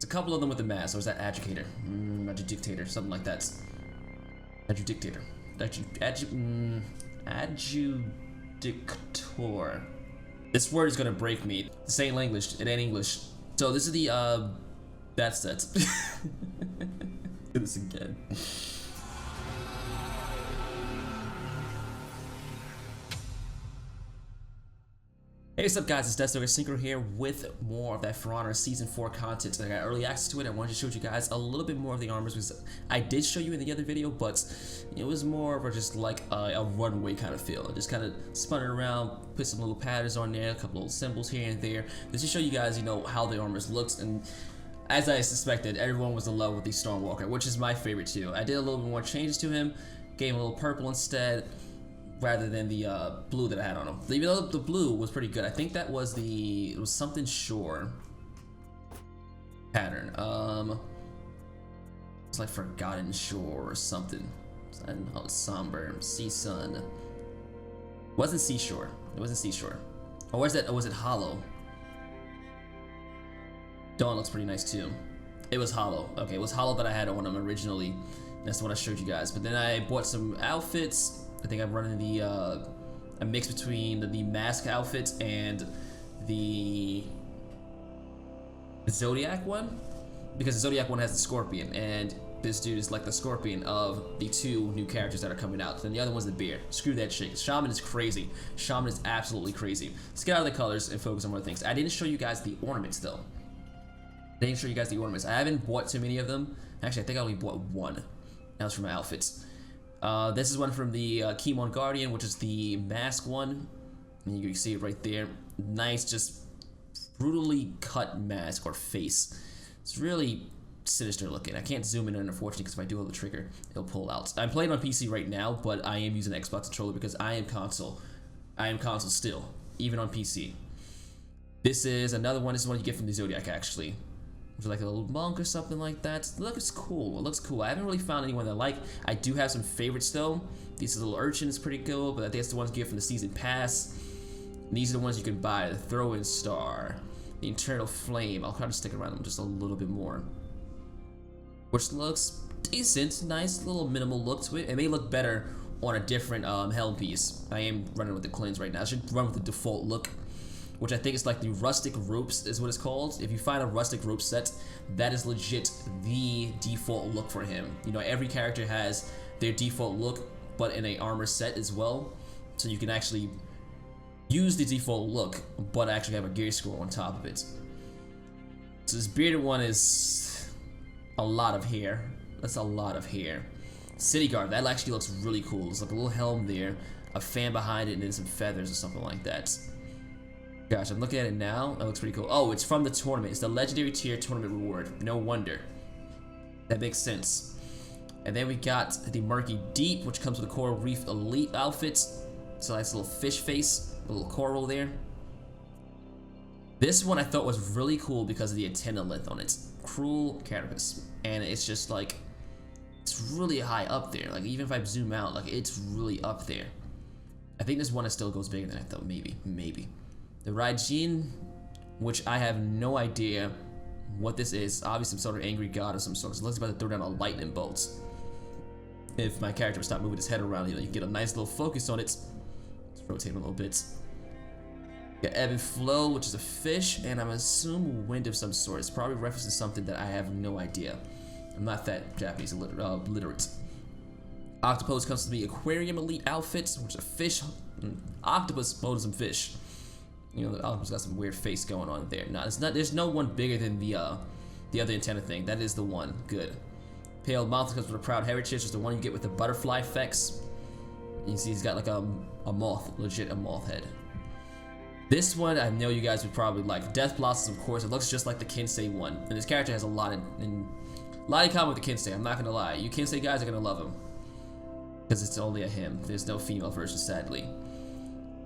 a couple of them with the mask. Or is that adjudicator? Adjudicator, something like that. Adjudicator. Adjudicator. This word is gonna break me. This ain't English. It ain't English. So this is the that's it. Do this again. Hey, what's up guys, it's Death Synchro here with more of that For Honor Season 4 content. I got early access to it. I wanted to show you guys a little bit more of the armors because I did show you in the other video, but it was more of a just like a runway kind of feel. I just kind of spun it around, put some little patterns on there, a couple little symbols here and there, just to show you guys, you know, how the armors looks. And as I suspected, everyone was in love with the Stormwalker, which is my favorite too. I did a little bit more changes to him, gave him a little purple instead, rather than the blue that I had on him. Even though the blue was pretty good. I think that was it was something shore pattern. It's like Forgotten Shore or something. I don't know, somber, sea sun. It wasn't seashore. It wasn't seashore. Or was that? Or was it hollow? Dawn looks pretty nice too. It was hollow. Okay, it was hollow that I had on him originally. That's the one I showed you guys. But then I bought some outfits. I think I'm running the a mix between the mask outfit and the Zodiac one, because the Zodiac one has the Scorpion, and this dude is like the Scorpion of the two new characters that are coming out. Then the other one's the Bear. Screw that shit. Shaman is crazy. Shaman is absolutely crazy. Let's get out of the colors and focus on more things. I didn't show you guys the ornaments though. I didn't show you guys the ornaments. I haven't bought too many of them. Actually, I think I only bought one. That was for my outfits. This is one from the Keymon Guardian, which is the mask one. And you can see it right there. Nice, just brutally cut mask or face. It's really sinister looking. I can't zoom in unfortunately because if I do hold the trigger, it'll pull out. I'm playing on PC right now, but I am using an Xbox controller because I am console. I am console still, even on PC. This is another one. This is one you get from the Zodiac actually. Like a little monk or something like that. It looks cool. It looks cool. I haven't really found anyone that I like. I do have some favorites though. These little urchins pretty cool, but I think that's the ones you get from the season pass. And these are the ones you can buy. The Throw-In Star, the Internal Flame. I'll try to stick around them just a little bit more. Which looks decent. Nice little minimal look to it. It may look better on a different helm piece. I am running with the cleanse right now. I should run with the default look, which I think is like the rustic ropes is what it's called. If you find a rustic rope set, that is legit the default look for him. You know, every character has their default look, but in a armor set as well. So you can actually use the default look, but actually have a gear score on top of it. So this bearded one is a lot of hair. That's a lot of hair. City Guard, that actually looks really cool. There's like a little helm there, a fan behind it, and then some feathers or something like that. Gosh, I'm looking at it now. That looks pretty cool. Oh, it's from the tournament. It's the legendary tier tournament reward. No wonder. That makes sense. And then we got the Murky Deep, which comes with a Coral Reef Elite outfit. So nice little fish face, a little coral there. This one I thought was really cool because of the antenna length on it. Cruel Carapace. And it's just like, it's really high up there. Like even if I zoom out, like it's really up there. I think this one still goes bigger than I thought. Maybe. The Raijin, which I have no idea what this is. Obviously some sort of angry god of some sort. So it looks about to throw down a lightning bolt. If my character would stop moving his head around, you know, you get a nice little focus on it. Let's rotate a little bit. Got Ebb and Flow, which is a fish, and I'm assuming wind of some sort. It's probably referencing something that I have no idea. I'm not that Japanese literate. Octopus comes to the Aquarium Elite outfit, which is a fish. Octopus modalism fish. You know, the octopus got some weird face going on there. No, it's not. There's no one bigger than the other antenna thing. That is the one. Good. Pale Moth comes with a Proud Heritage, which is the one you get with the butterfly effects. You can see he's got like a moth, legit a moth head. This one I know you guys would probably like. Death Blossoms, of course. It looks just like the Kinsei one, and this character has a lot in common with the Kinsei. I'm not gonna lie. You Kinsei guys are gonna love him because it's only a him. There's no female version, sadly.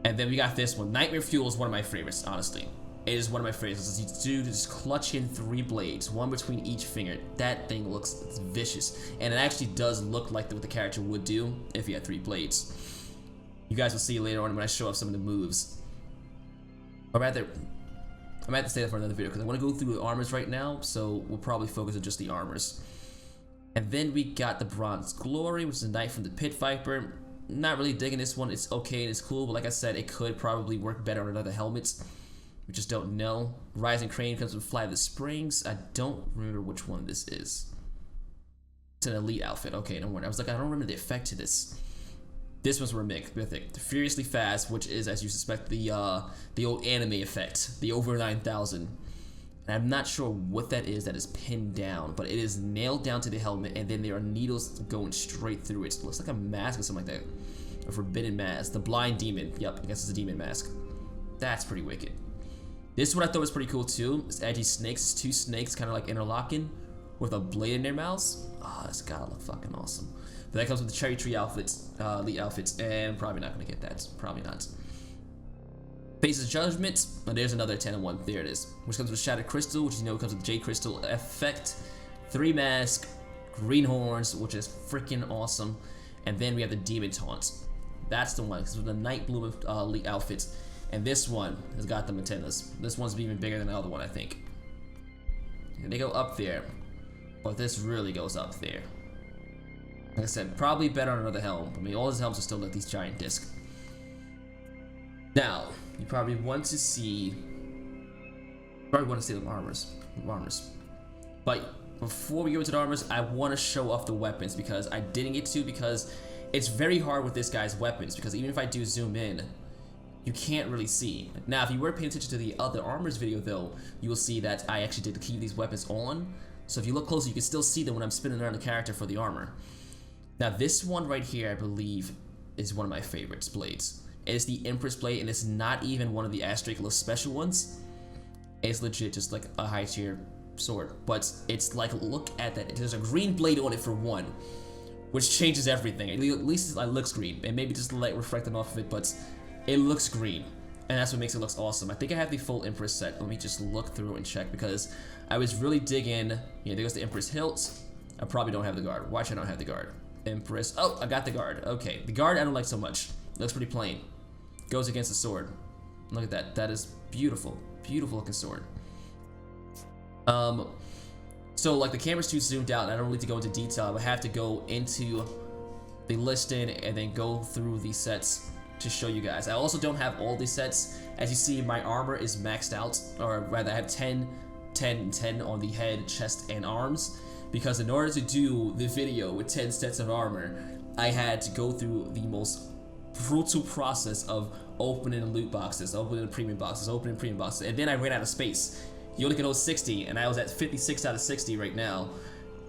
And then we got this one. Nightmare Fuel is one of my favorites, honestly. It is one of my favorites. This dude is clutching 3 blades, one between each finger. That thing looks vicious. And it actually does look like what the character would do if he had 3 blades. You guys will see later on when I show off some of the moves. Or rather, I might have to stay there for another video because I want to go through the armors right now, so we'll probably focus on just the armors. And then we got the Bronze Glory, which is a knight from the Pit Viper. Not really digging this one. It's okay and it's cool, but like I said, it could probably work better on another helmet. We just don't know. Rising Crane comes with Fly the Springs. I don't remember which one this is. It's an elite outfit. Okay, no worry. I was like, I don't remember the effect to this. This one's mythic. Furiously Fast, which is, as you suspect, the old anime effect, the over 9,000. And I'm not sure what that is pinned down, but it is nailed down to the helmet, and then there are needles going straight through it. It looks like a mask or something like that. A forbidden mask. The Blind Demon. Yep, I guess it's a demon mask. That's pretty wicked. This one I thought was pretty cool too. It's edgy snakes. It's two snakes kind of like interlocking with a blade in their mouths. Oh, that's gotta look fucking awesome. But that comes with the Cherry Tree outfits, elite outfits, and probably not gonna get that. Probably not. Faces Judgment. Oh, there's another 10 and 1. There it is. Which comes with Shattered Crystal, which you know comes with Jade Crystal effect. 3 mask, green horns, which is freaking awesome. And then we have the Demon Taunt. That's the one. Because with the Night Bloom elite outfits. And this one has got the antennas. This one's even bigger than the other one, I think. And they go up there. But this really goes up there. Like I said, probably better on another helm. I mean, all his helms are still like these giant discs. Now, you probably want to see the armors. But before we go into the armors, I want to show off the weapons because I didn't get to, because it's very hard with this guy's weapons, because even if I do zoom in, you can't really see. Now, if you were paying attention to the other armors video though, you will see that I actually did keep these weapons on. So if you look closer, you can still see them when I'm spinning around the character for the armor. Now this one right here, I believe, is one of my favorites blades. It's the Empress blade, and it's not even one of the Astragalus special ones. It's legit just like a high tier sword. But it's like, look at that. There's a green blade on it for one, which changes everything. At least it looks green, and maybe just the light reflecting off of it, but it looks green. And that's what makes it look awesome. I think I have the full Empress set. Let me just look through and check, because I was really digging. Yeah, there goes the Empress hilt. I probably don't have the guard. Why should I don't have the guard? Empress. Oh, I got the guard. Okay, the guard I don't like so much. Looks pretty plain. Goes against the sword. Look at that. That is beautiful. Beautiful looking sword. So like the camera's too zoomed out, and I don't really need to go into detail. I would have to go into the listing and then go through the sets to show you guys. I also don't have all these sets. As you see, my armor is maxed out, or rather I have 10, 10, and 10 on the head, chest, and arms, because in order to do the video with 10 sets of armor, I had to go through the most brutal process of opening loot boxes, opening premium boxes, and then I ran out of space. You only can hold 60, and I was at 56 out of 60 right now,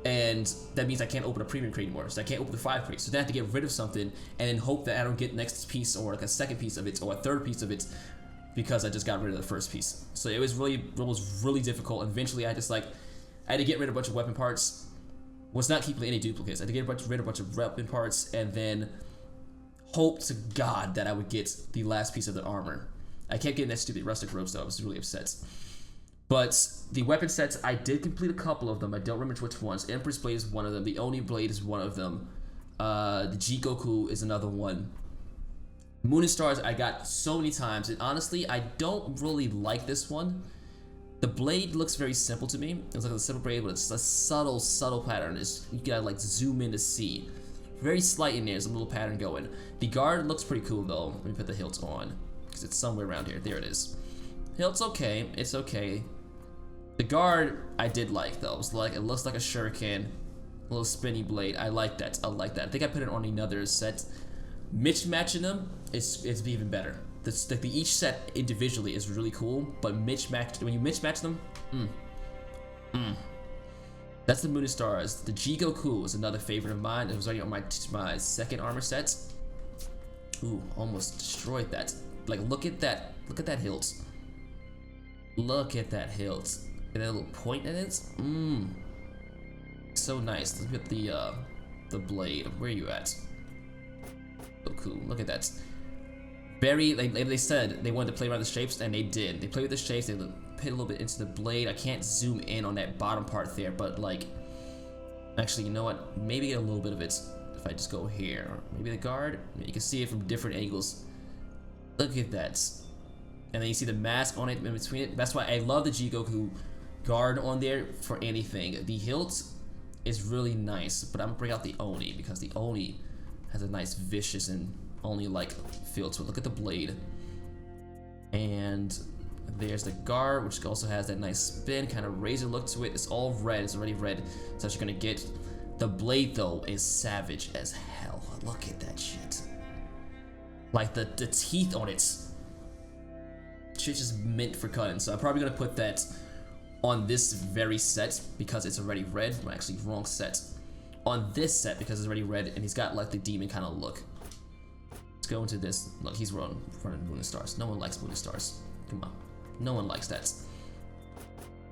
and that means I can't open a premium crate anymore, so I can't open the 5 crates. So then I have to get rid of something and then hope that I don't get next piece, or like a second piece of it, or a third piece of it, because I just got rid of the first piece. So it was really difficult, and eventually I had to get rid of a bunch of weapon parts. Was not keeping any duplicates. I had to get rid of a bunch of weapon parts, and then hope to God that I would get the last piece of the armor. I kept getting that stupid rustic robes though. I was really upset. But the weapon sets, I did complete a couple of them. I don't remember which ones. Empress Blade is one of them. The Oni Blade is one of them. The Jikoku is another one. Moon and Stars I got so many times, and honestly, I don't really like this one. The blade looks very simple to me. It's like a simple blade, but it's a subtle pattern. You gotta like zoom in to see. Very slight in there. There's a little pattern going. The guard looks pretty cool though. Let me put the hilt on, because it's somewhere around here. There it is. Hilt's okay. It's okay. The guard I did like though. It looks like a shuriken, a little spinny blade. I like that. I like that. I think I put it on another set. Mismatching them is even better. Each set individually is really cool, but when you mismatch them, That's the Moon and Stars. The Jigoku is another favorite of mine. It was already on my second armor set. Ooh, almost destroyed that. Like, look at that. Look at that hilt. Look at that hilt. And that little point in it. So nice. Look at the blade. Where are you at? So cool. Look at that. Very, they said they wanted to play around the shapes, and they did. They played with the shapes. They put a little bit into the blade. I can't zoom in on that bottom part there, but like, actually, you know what? Maybe get a little bit of it if I just go here. Or maybe the guard. You can see it from different angles. Look at that. and then you see the mask on it in between it. That's why I love the Jigoku guard on there for anything. The hilt is really nice, but I'm gonna bring out the Oni because the Oni has a nice vicious and Oni like feel to it. Look at the blade. And there's the guard, which also has that nice spin, kind of razor look to it. It's all red, it's already red. So you're gonna get. The blade though is savage as hell. Look at that shit. Like the teeth on it. Shit's just mint for cutting. So I'm probably gonna put that on this very set because it's already red. Well, actually, wrong set. On this set because it's already red and he's got like the demon kind of look. Let's go into this. Look, he's running Moon and Stars. No one likes Moon and Stars. Come on. No one likes that.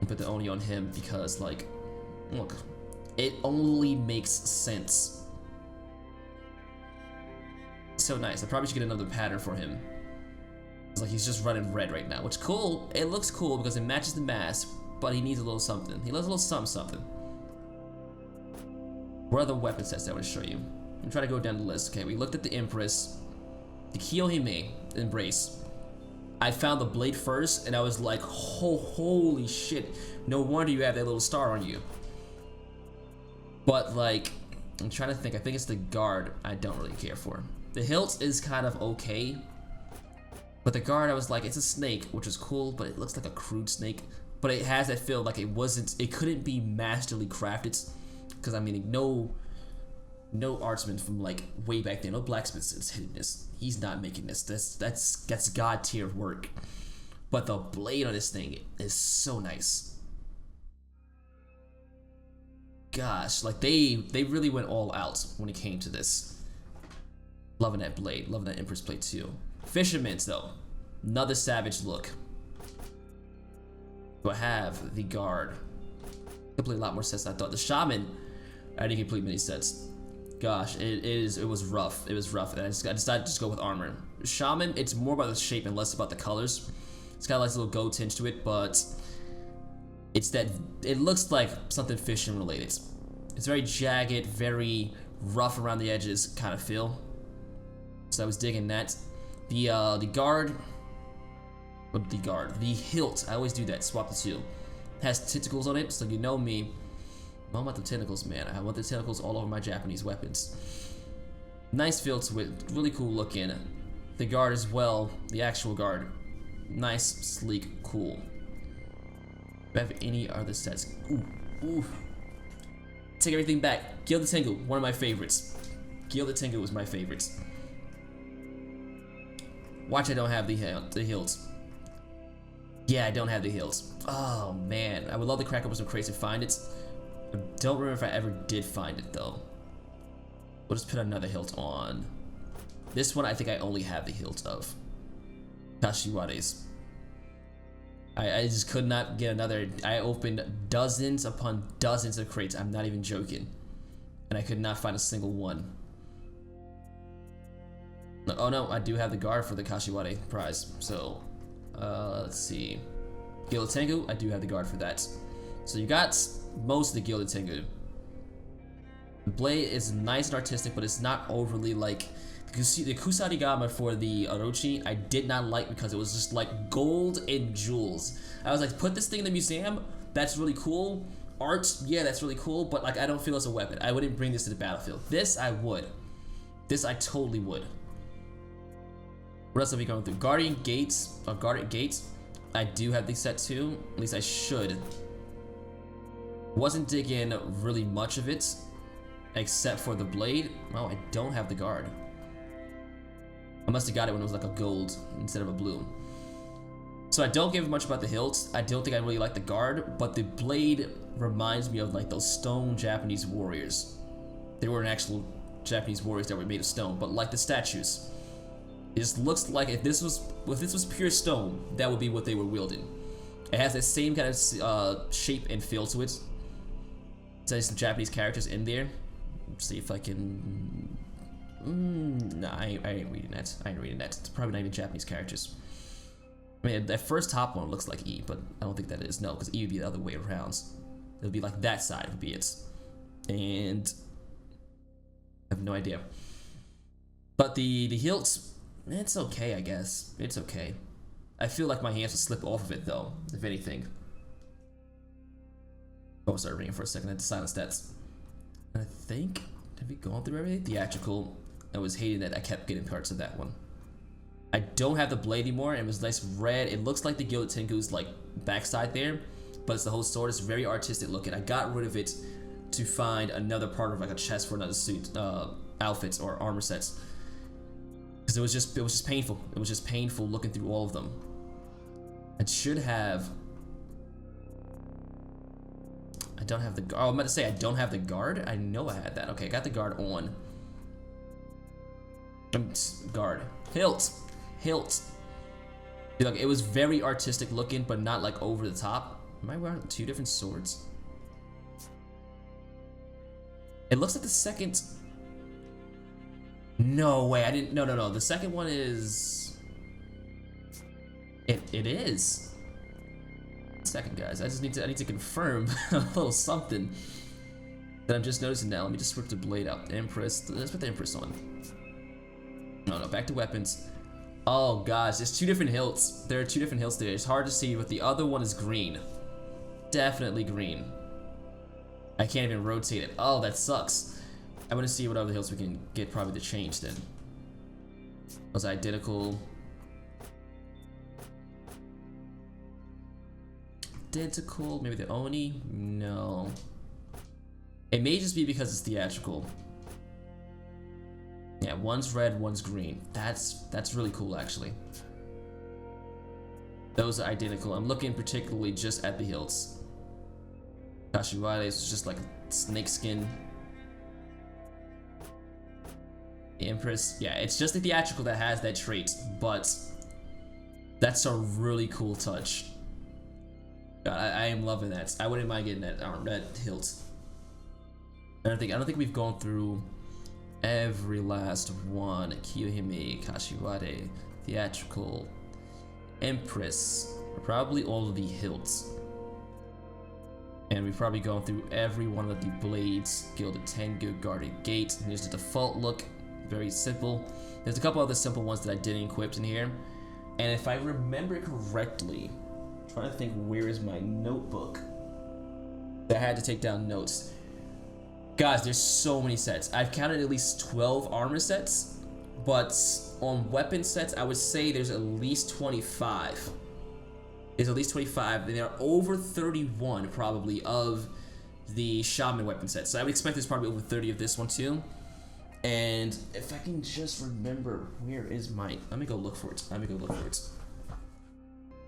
Put the Oni on him because, like, look, it only makes sense. So nice. I probably should get another pattern for him. It's like he's just running red right now, which cool. It looks cool because it matches the mask, but he needs a little something. He needs a little something. What are the weapon sets that I want to show you? I'm trying to go down the list. Okay, we looked at the Empress, the Kiyohime Embrace. I found the blade first, and I was like, holy shit. No wonder you have that little star on you. But, like, I'm trying to think. I think it's the guard I don't really care for. The hilt is kind of okay. But the guard, I was like, it's a snake, which is cool, but it looks like a crude snake. But it has that feel like it couldn't be masterly crafted. Because, I mean, no artsman from, like, way back then, no blacksmith is hitting this. He's not making this. That's god tier work. But the blade on this thing is so nice. Gosh, like they really went all out when it came to this. Loving that blade, loving that Empress blade too. Fisherman's though, another savage look. Do I have the guard? I complete a lot more sets than I thought. The Shaman, I didn't complete many sets. Gosh, it was rough. It was rough, and I decided to just go with armor. Shaman, it's more about the shape and less about the colors. It's got like a little gold tinge to it, but it looks like something fishing related. It's very jagged, very rough around the edges kind of feel. So I was digging that. The hilt, I always do that, swap the two. It has tentacles on it, so you know me. I'm all about the tentacles, man. I want the tentacles all over my Japanese weapons. Nice feel to it, really cool looking. The guard as well, the actual guard. Nice, sleek, cool. Do I have any other sets? Ooh. Take everything back. Gil the Tengu, one of my favorites. Gil the Tengu was my favorite. Watch, I don't have the hilt. Yeah, I don't have the hilt. Oh man, I would love to crack open some crates and find it. I don't remember if I ever did find it though. We'll just put another hilt on. This one I think I only have the hilt of. Kashiwade's. I just could not get another. I opened dozens upon dozens of crates. I'm not even joking. And I could not find a single one. Oh no, I do have the guard for the Kashiwade prize. So, let's see. Gilded Tengu, I do have the guard for that. So you got most of the Gilded Tengu. The blade is nice and artistic, but it's not overly like... The Kusarigama for the Orochi, I did not like because it was just like gold and jewels. I was like, put this thing in the museum, that's really cool. Art, yeah, that's really cool, but like I don't feel it's a weapon. I wouldn't bring this to the battlefield. This I would. This I totally would. What else are we going through? Guardian Gates, I do have these set too. At least I should. Wasn't digging really much of it, except for the blade. Oh, I don't have the guard. I must have got it when it was like a gold instead of a blue. So I don't give much about the hilt. I don't think I really like the guard, but the blade reminds me of like those stone Japanese warriors. They weren't actual Japanese warriors that were made of stone, but like the statues. It just looks like if this was pure stone, that would be what they were wielding. It has that same kind of shape and feel to it. There's some Japanese characters in there. Let's see if I can... no, I ain't reading that. It's probably not even Japanese characters. I mean, that first top one looks like E, but I don't think that is. No, because E would be the other way around. It would be like that side would be it. And... I have no idea. But the hilt, it's okay, I guess. It's okay. I feel like my hands would slip off of it though, if anything. Oh, sorry, ringing for a second. I had to silence that. I think, have we gone through everything? Theatrical. I was hating that I kept getting parts of that one. I don't have the blade anymore. It was nice red. It looks like the Gilded Tengu's like backside there, but it's the whole sword. It's very artistic looking. I got rid of it to find another part of like a chest for another suit, outfits or armor sets. Because it was just painful. It was just painful looking through all of them. I should have. I don't have the. Oh, I'm about to say I don't have the guard. I know I had that. Okay, I got the guard on. Guard. Hilt. Look, it was very artistic looking, but not like over the top. Am I wearing two different swords? It looks like the second. No way. I didn't. No. The second one is. It is. Second, guys, I need to confirm a little something that I'm just noticing now. Let me just rip the blade out. Empress, let's put the Empress on. No, back to weapons. Oh gosh, there's two different hilts. There are two different hilts there. It's hard to see, but the other one is green. Definitely green. I can't even rotate it. Oh, that sucks. I want to see what other hilts we can get probably to change then. Was identical? Identical, maybe the Oni? No. It may just be because it's theatrical. Yeah, one's red, one's green. That's really cool actually. Those are identical. I'm looking particularly just at the hilts. Kashiwade is just like snake skin. The Empress, yeah, it's just the theatrical that has that trait, but that's a really cool touch. God, I am loving that. I wouldn't mind getting that hilt. I don't think we've gone through every last one. Kiyohime, Kashiwade, theatrical, Empress, probably all of the hilts. And we've probably gone through every one of the blades. Gilded Tengu, Guarded Gate. And here's the default look. Very simple. There's a couple other simple ones that I didn't equip in here. And if I remember correctly, I'm trying to think where is my notebook that I had to take down notes. Guys, there's so many sets. I've counted at least 12 armor sets, but on weapon sets, I would say there's at least 25. There's at least 25, and there are over 31 probably of the Shaman weapon sets. So I would expect there's probably over 30 of this one too. And if I can just remember, where is my, let me go look for it.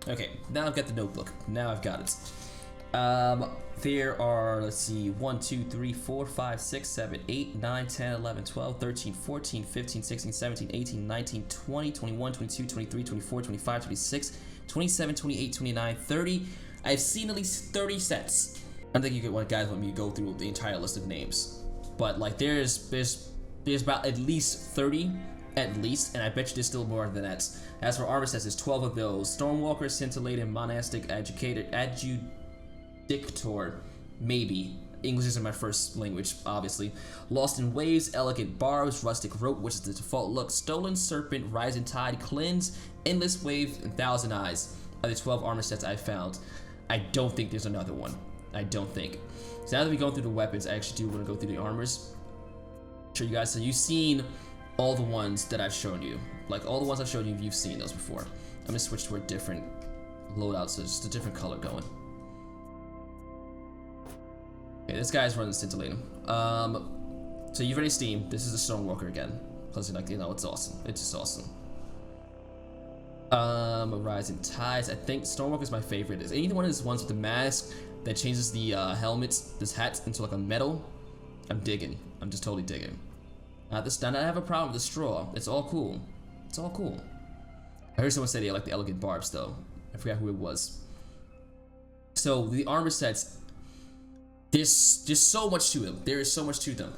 Okay, now I've got the notebook. Now I've got it. There are, let's see, 1, 2, 3, 4, 5, 6, 7, 8, 9, 10, 11, 12, 13, 14, 15, 16, 17, 18, 19, 20, 21, 22, 23, 24, 25, 26, 27, 28, 29, 30. I've seen at least 30 sets. I don't think you guys want me to go through the entire list of names, but like there's about at least 30 at least, and I bet you there's still more than that. As for armor sets, there's 12 of those. Stormwalker, Scintillating, Monastic, Adjudicator, maybe. English isn't my first language, obviously. Lost in Waves, Elegant Barbs, Rustic Rope, which is the default look, Stolen Serpent, Rising Tide, Cleanse, Endless Wave, and Thousand Eyes are the 12 armor sets I found. I don't think there's another one. I don't think. So now that we've gone through the weapons, I actually do want to go through the armors. Show you guys, so you've seen all the ones that I've shown you. Like all the ones I've shown you, you've seen those before. I'm gonna switch to a different loadout, so just a different color going. Okay, this guy's running Scintillating. So you've already seen, this is a Stormwalker again. Plus, like, you know, it's awesome. It's just awesome. Rising Tides. I think Stormwalker is my favorite. Is any one of these ones with the mask that changes the helmet, this hat, into like a metal? I'm digging. I'm just totally digging. This time I have a problem with the straw. It's all cool. It's all cool. I heard someone say they like the Elegant Barbs though. I forgot who it was. So the armor sets, there's just so much to them. There is so much to them.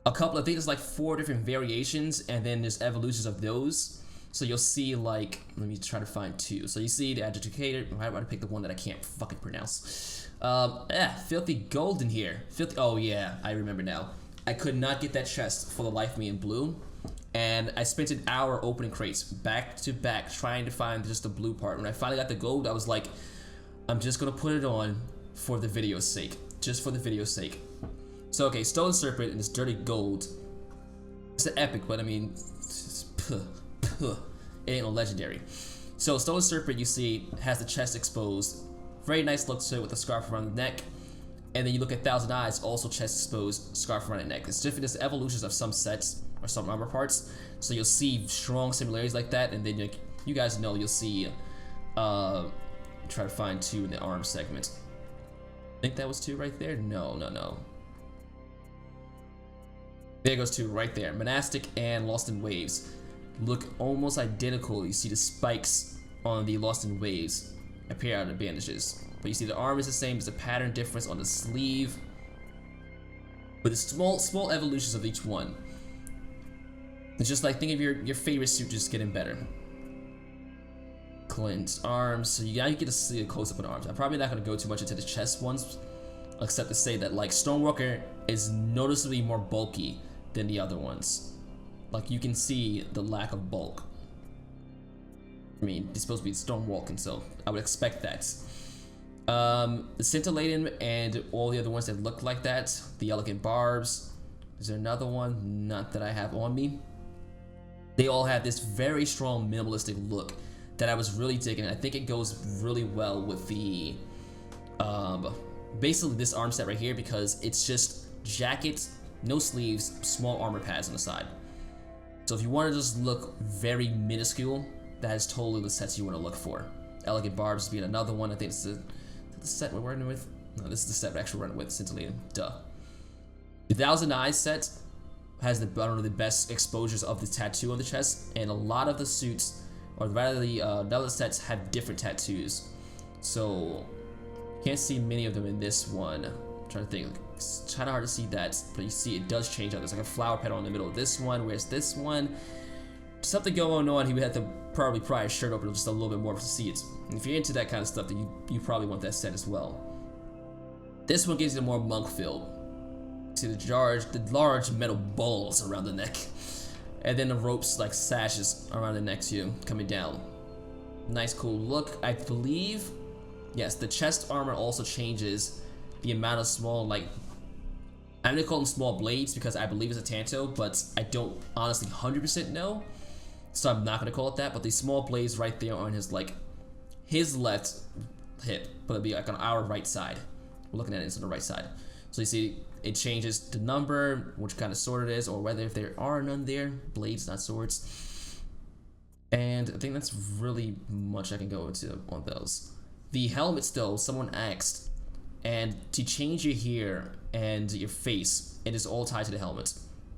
A couple, I think there's like 4 different variations, and then there's evolutions of those. So you'll see like, let me try to find 2. So you see the Adjudicator. I want to pick the one that I can't fucking pronounce. Filthy Gold in here. Oh yeah, I remember now. I could not get that chest for the life of me in blue. And I spent an hour opening crates back to back trying to find just the blue part. When I finally got the gold, I was like, I'm just gonna put it on for the video's sake. Just for the video's sake. So okay, Stolen Serpent and this dirty gold. It's an epic, but I mean, it ain't no legendary. So Stolen Serpent, you see, has the chest exposed. Very nice look to it with the scarf around the neck. And then you look at Thousand Eyes, also chest exposed, scarf around the neck. It's different, it's evolutions of some sets or some armor parts. So you'll see strong similarities like that, and then you guys know you'll see, try to find 2 in the arm segment. I think that was 2 right there? No. There goes 2 right there. Monastic and Lost in Waves look almost identical. You see the spikes on the Lost in Waves appear out of the bandages. But you see the arm is the same, there's a pattern difference on the sleeve. But the small evolutions of each one. It's just like, think of your favorite suit just getting better. Cleansed arms, so now you get to see a close-up on arms. I'm probably not going to go too much into the chest ones, except to say that like Stonewalker is noticeably more bulky than the other ones. Like you can see the lack of bulk. I mean, he's supposed to be stonewalking, so I would expect that. The Scintillating and all the other ones that look like that, the Elegant Barbs. Is there another one? Not that I have on me. They all have this very strong minimalistic look that I was really digging. I think it goes really well with the basically this arm set right here, because it's just jackets, no sleeves, small armor pads on the side. So if you want to just look very minuscule, that is totally the sets you want to look for. Elegant Barbs being another one. I think it's the set we're running with. No, this is the set we're actually running with. Scintillating. Duh. The Thousand Eyes set has one of the best exposures of the tattoo on the chest, and a lot of the suits, or rather the other sets, have different tattoos. So can't see many of them in this one. I'm trying to think. It's kind of hard to see that, but you see it does change out. There's like a flower petal in the middle of this one, whereas this one, something going on. He would have to probably pry his shirt open just a little bit more to see it. And if you're into that kind of stuff, then you probably want that set as well. This one gives you the more monk feel. See the large metal balls around the neck, and then the ropes like sashes around the neck too, coming down. Nice, cool look. I believe, yes, the chest armor also changes the amount of small, like, I'm gonna call them small blades because I believe it's a Tanto, but I don't honestly 100% know, so I'm not gonna call it that. But these small blades right there on his his left hip, but it'll be like on our right side. We're looking at it, it's on the right side. So you see it changes the number, which kind of sword it is, or whether if there are none there, blades, not swords. And I think that's really much I can go into on those. The helmets though, someone asked, and to change your hair and your face, it is all tied to the helmet.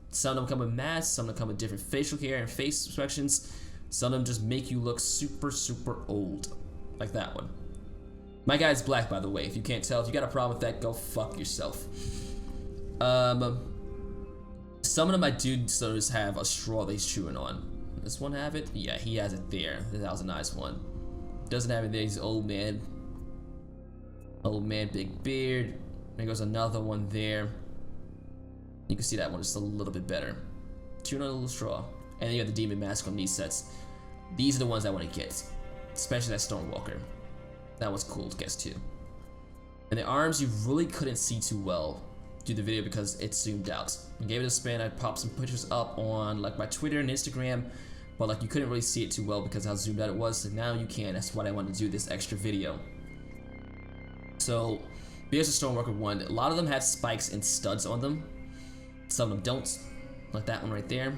Some of them come with masks, some of them come with different facial hair and face expressions. Some of them just make you look super, super old, like that one. My guy's black, by the way. If you can't tell, if you got a problem with that, go fuck yourself. Some of them I do notice have a straw that he's chewing on. Does this one have it? Yeah, he has it there. The Thousand Eyes one. Doesn't have it there. He's old man. Old man, big beard. There goes another one there. You can see that one just a little bit better. Chewing on a little straw. And then you have the demon mask on these sets. These are the ones I want to get, especially that Stonewalker. That was cool to guess too. And the arms you really couldn't see too well through the video because it zoomed out. I gave it a spin. I popped some pictures up on like my Twitter and Instagram, but like you couldn't really see it too well because how zoomed out it was. So now you can. That's why I wanted to do this extra video. So here's the Stonewalker one. A lot of them have spikes and studs on them. Some of them don't, like that one right there.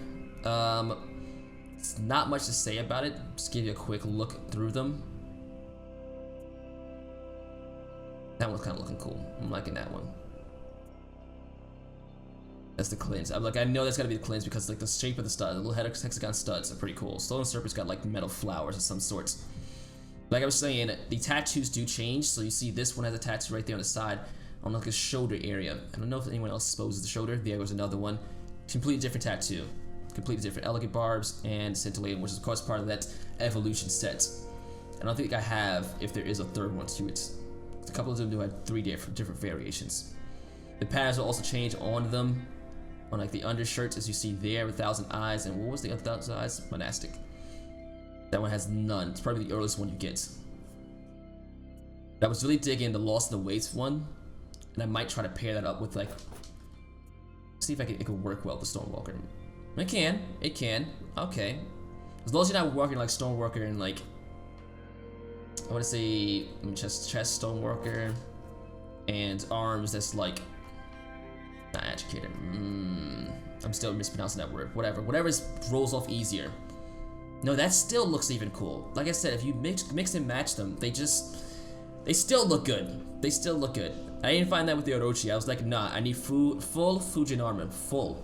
It's not much to say about it. Just give you a quick look through them. That one's kind of looking cool. I'm liking that one. That's the cleanse. I know that's gotta be the cleanse because like the shape of the stud, the little hexagon studs are pretty cool. Stolen Serpent's got like metal flowers of some sorts. Like I was saying, the tattoos do change. So you see this one has a tattoo right there on the side on like a shoulder area. I don't know if anyone else exposes the shoulder. There was another one. Completely different tattoo. Completely different. Elegant Barbs and Scintillating, which is of course part of that evolution set. I don't think I have, if there is a third one to it. A couple of them do have 3 different variations. The patterns will also change on them. on like the undershirts, as you see there, 1,000 eyes. And what was the other 1,000 eyes? Monastic. That one has none. It's probably the earliest one you get. I was really digging the Lost in the Wastes one, and I might try to pair that up with like, see if it can work well with Stormwalker. It can. Okay. As long as you're not working like Stormwalker and like, I want to say chest Stormwalker and arms that's like not educated. I'm still mispronouncing that word. Whatever rolls off easier. No, that still looks even cool. Like I said, if you mix and match them, they still look good. They still look good. I didn't find that with the Orochi. I was like, nah, I need full Fujin armor. Full.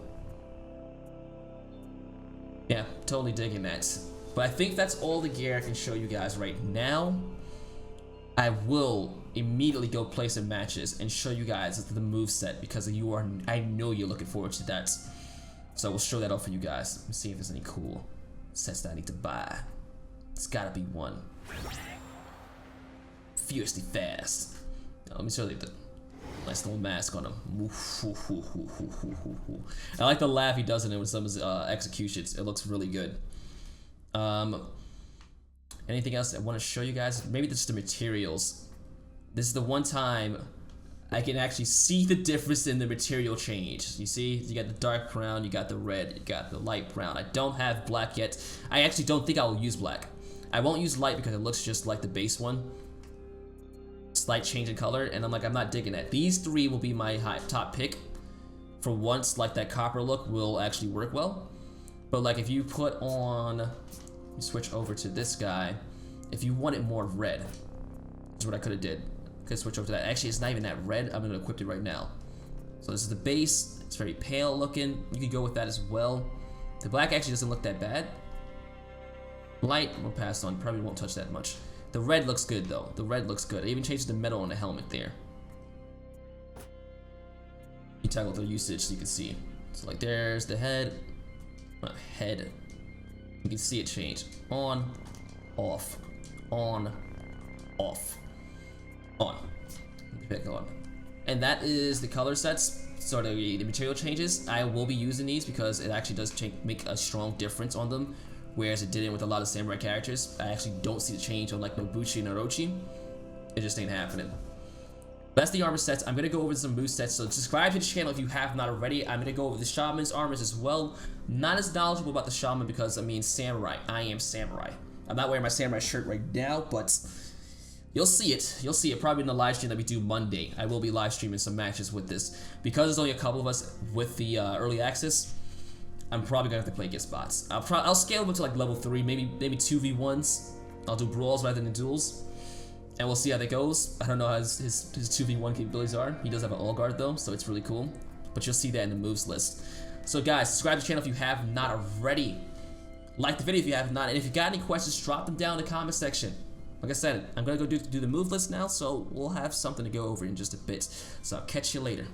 Yeah, totally digging that. But I think that's all the gear I can show you guys right now. I will immediately go play some matches and show you guys the move set because I know you're looking forward to that. So we'll show that off for you guys. Let's see if there's any cool sets that I need to buy. It's gotta be one. Fiercely fast. Now, let me show you the nice little mask on him. I like the laugh he does in it with some of his executions. It looks really good. Anything else I want to show you guys? Maybe just the materials. This is the one time I can actually see the difference in the material change. You see, you got the dark brown, you got the red, you got the light brown. I don't have black yet. I actually don't think I will use black. I won't use light because it looks just like the base one. Slight change in color, and I'm not digging that. These three will be my top pick for once. Like that copper look will actually work well. But like if you put on, you switch over to this guy. If you want it more red, is what I could have did. Could switch over to that. Actually, it's not even that red. I'm gonna equip it right now. So this is the base. It's very pale looking. You could go with that as well. The black actually doesn't look that bad. Light, we'll pass on. Probably won't touch that much. The red looks good though. The red looks good. I even changed the metal on the helmet there. You toggle the usage so you can see. So like there's the head. Head. You can see it change. On, off, on, off, on. Pick on. And that is the color sets. So the material changes. I will be using these because it actually does make a strong difference on them. Whereas it didn't with a lot of samurai characters. I actually don't see the change on like Nobuchi and Orochi. It just ain't happening. That's the armor sets. I'm gonna go over some move sets. So subscribe to the channel if you have not already. I'm gonna go over the shaman's armors as well. Not as knowledgeable about the shaman because I mean samurai. I am samurai. I'm not wearing my samurai shirt right now, but you'll see it. You'll see it probably in the live stream that we do Monday. I will be live streaming some matches with this because there's only a couple of us with the early access. I'm probably gonna have to play against bots. I'll scale them to like level 3, maybe 2v1s. I'll do brawls rather than duels, and we'll see how that goes. I don't know how his 2v1 capabilities are. He does have an all guard though, so it's really cool. But you'll see that in the moves list. So guys, subscribe to the channel if you have not already. Like the video if you have not, and if you got any questions, drop them down in the comment section. Like I said, I'm gonna go do the move list now, so we'll have something to go over in just a bit. So I'll catch you later.